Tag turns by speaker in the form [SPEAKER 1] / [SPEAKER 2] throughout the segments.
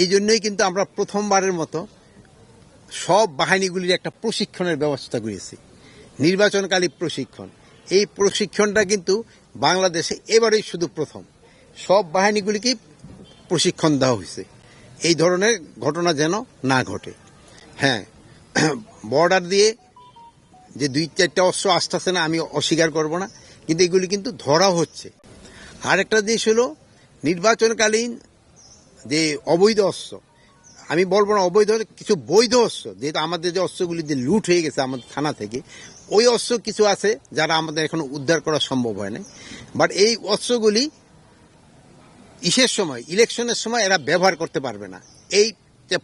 [SPEAKER 1] এই জন্যই কিন্তু আমরা প্রথমবারের মতো সব বাহিনীগুলির একটা প্রশিক্ষণের ব্যবস্থা করেছি, নির্বাচনকালী প্রশিক্ষণ। এই প্রশিক্ষণটা কিন্তু বাংলাদেশে এবারেই শুধু প্রথম। সব বাহিনীগুলিকেই প্রশিক্ষণ দেওয়া হয়েছে এই ধরনের ঘটনা যেন না ঘটে। হ্যাঁ, বর্ডার দিয়ে যে 2-4টা অস্ত্র আসতেছে না, আমি অস্বীকার করব না, কিন্তু এগুলি কিন্তু ধরা হচ্ছে। আরেকটা জিনিস হলো নির্বাচনকালীন যে অবৈধ অস্ত্র, আমি বলবো না অবৈধ, কিছু বৈধ অস্ত্র, যেহেতু আমাদের যে অস্ত্রগুলি যে লুট হয়ে গেছে আমাদের থানা থেকে, ওই অস্ত্র কিছু আছে যারা আমাদের এখনো উদ্ধার করা সম্ভব হয় না। বাট এই অস্ত্রগুলি ইসের সময়, ইলেকশনের সময় এরা ব্যবহার করতে পারবে না, এই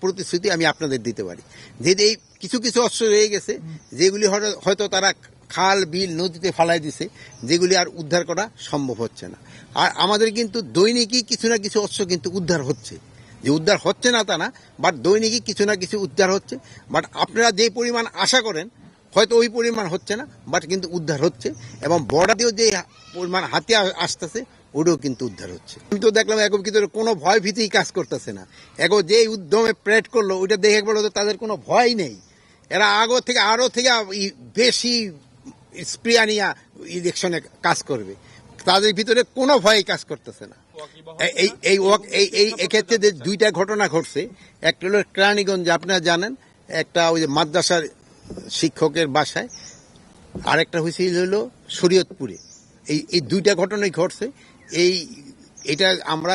[SPEAKER 1] প্রতিশ্রুতি আমি আপনাদের দিতে পারি। যেহেতু এই কিছু কিছু অস্ত্র রয়ে গেছে যেগুলি হয়তো তারা খাল বিল নদীতে ফালাই দিছে, যেগুলি আর উদ্ধার করা সম্ভব হচ্ছে না। আর আমাদের কিন্তু দৈনিকই কিছু না কিছু অস্ত্র কিন্তু উদ্ধার হচ্ছে, যে উদ্ধার হচ্ছে না তা না, বাট দৈনিকই কিছু না কিছু উদ্ধার হচ্ছে। বাট আপনারা যে পরিমাণ আশা করেন হয়তো ওই পরিমাণ হচ্ছে না, বাট কিন্তু উদ্ধার হচ্ছে। এবং বর্ডারেও যে পরিমাণ হাতিয়ার আসতেছে ওটাও কিন্তু উদ্ধার হচ্ছে। কিন্তু দেখলাম এখন কিন্তু কোনো ভয় ভীতি কাজ করতেছে না। এখন যে উদ্যমে প্রেড করলো ওইটা দেখে বলো তো তাদের কোনো ভয় নেই। এরা আরো থেকে বেশি স্প্রিয়া নিয়ে ইলেকশনে কাজ করবে, তাদের ভিতরে কোনো ভয় কাজ করতেছে না। এক্ষেত্রে যে 2টা ঘটনা ঘটছে, একটা হলো কেরানীগঞ্জে আপনারা জানেন, একটা ওই যে মাদ্রাসার শিক্ষকের বাসায়, আরেকটা হয়েছিল হলো শরীয়তপুরে। এই 2টা ঘটনাই ঘটছে। এটা আমরা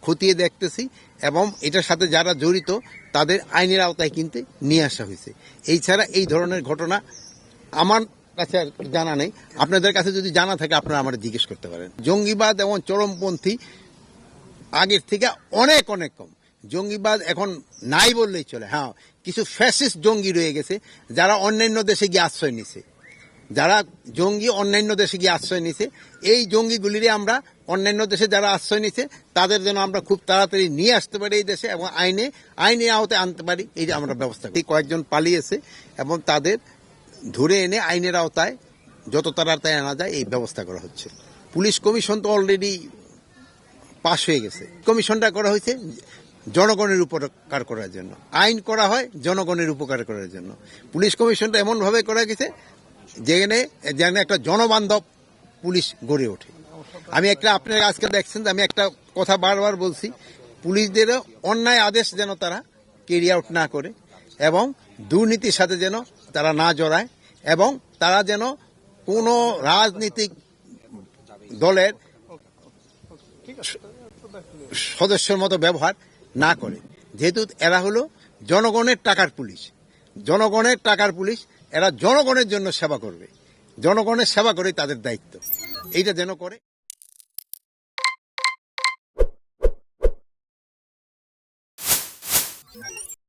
[SPEAKER 1] খতিয়ে দেখতেছি এবং এটার সাথে যারা জড়িত তাদের আইনের আওতায় কিন্তু নিয়ে আসা হয়েছে। এছাড়া এই ধরনের ঘটনা আমার কাছে আর জানা নেই। আপনাদের কাছে যদি জানা থাকে আপনারা আমার জিজ্ঞেস করতে পারেন। জঙ্গিবাদ এবং চরমপন্থী আগের থেকে অনেক অনেক কম। জঙ্গিবাদ এখন নাই বললেই চলে। হ্যাঁ, কিছু ফ্যাসিস্ট জঙ্গি রয়ে গেছে যারা অন্যান্য দেশে গিয়ে আশ্রয় নিছে, যারা জঙ্গি অন্যান্য দেশে গিয়ে আশ্রয় নিছে। এই জঙ্গিগুলিরে আমরা অন্যান্য দেশে যারা আশ্রয় নিছে তাদের যেন আমরা খুব তাড়াতাড়ি নিয়ে আসতে পারি এই দেশে এবং আইনের আওতায় আনতে পারি, এই যে আমরা ব্যবস্থা করি। কয়েকজন পালিয়েছে এবং তাদের ধরে এনে আইনের আওতায় যত তাড়াতাড়ি আনা যায় এই ব্যবস্থা করা হচ্ছে। পুলিশ কমিশন তো অলরেডি পাশ হয়ে গেছে। কমিশনটা করা হয়েছে জনগণের উপকার করার জন্য, আইন করা হয় জনগণের উপকার করার জন্য। পুলিশ কমিশনটা এমনভাবে করা গেছে যেখানে একটা জনবান্ধব পুলিশ গড়ে ওঠে। আপনারা আজকে দেখছেন, আমি একটা কথা বারবার বলছি, পুলিশদেরও অন্যায় আদেশ যেন তারা ক্যারি আউট না করে এবং দুর্নীতির সাথে যেন তারা না জড়ায় এবং তারা যেন কোনো রাজনৈতিক দলের সদস্যের মতো ব্যবহার না করে। যেহেতু এরা হলো জনগণের টাকার পুলিশ, জনগণের টাকার পুলিশ, এরা জনগণের জন্য সেবা করবে, জনগণের সেবা করেই তাদের দায়িত্ব, এইটা যেন করে।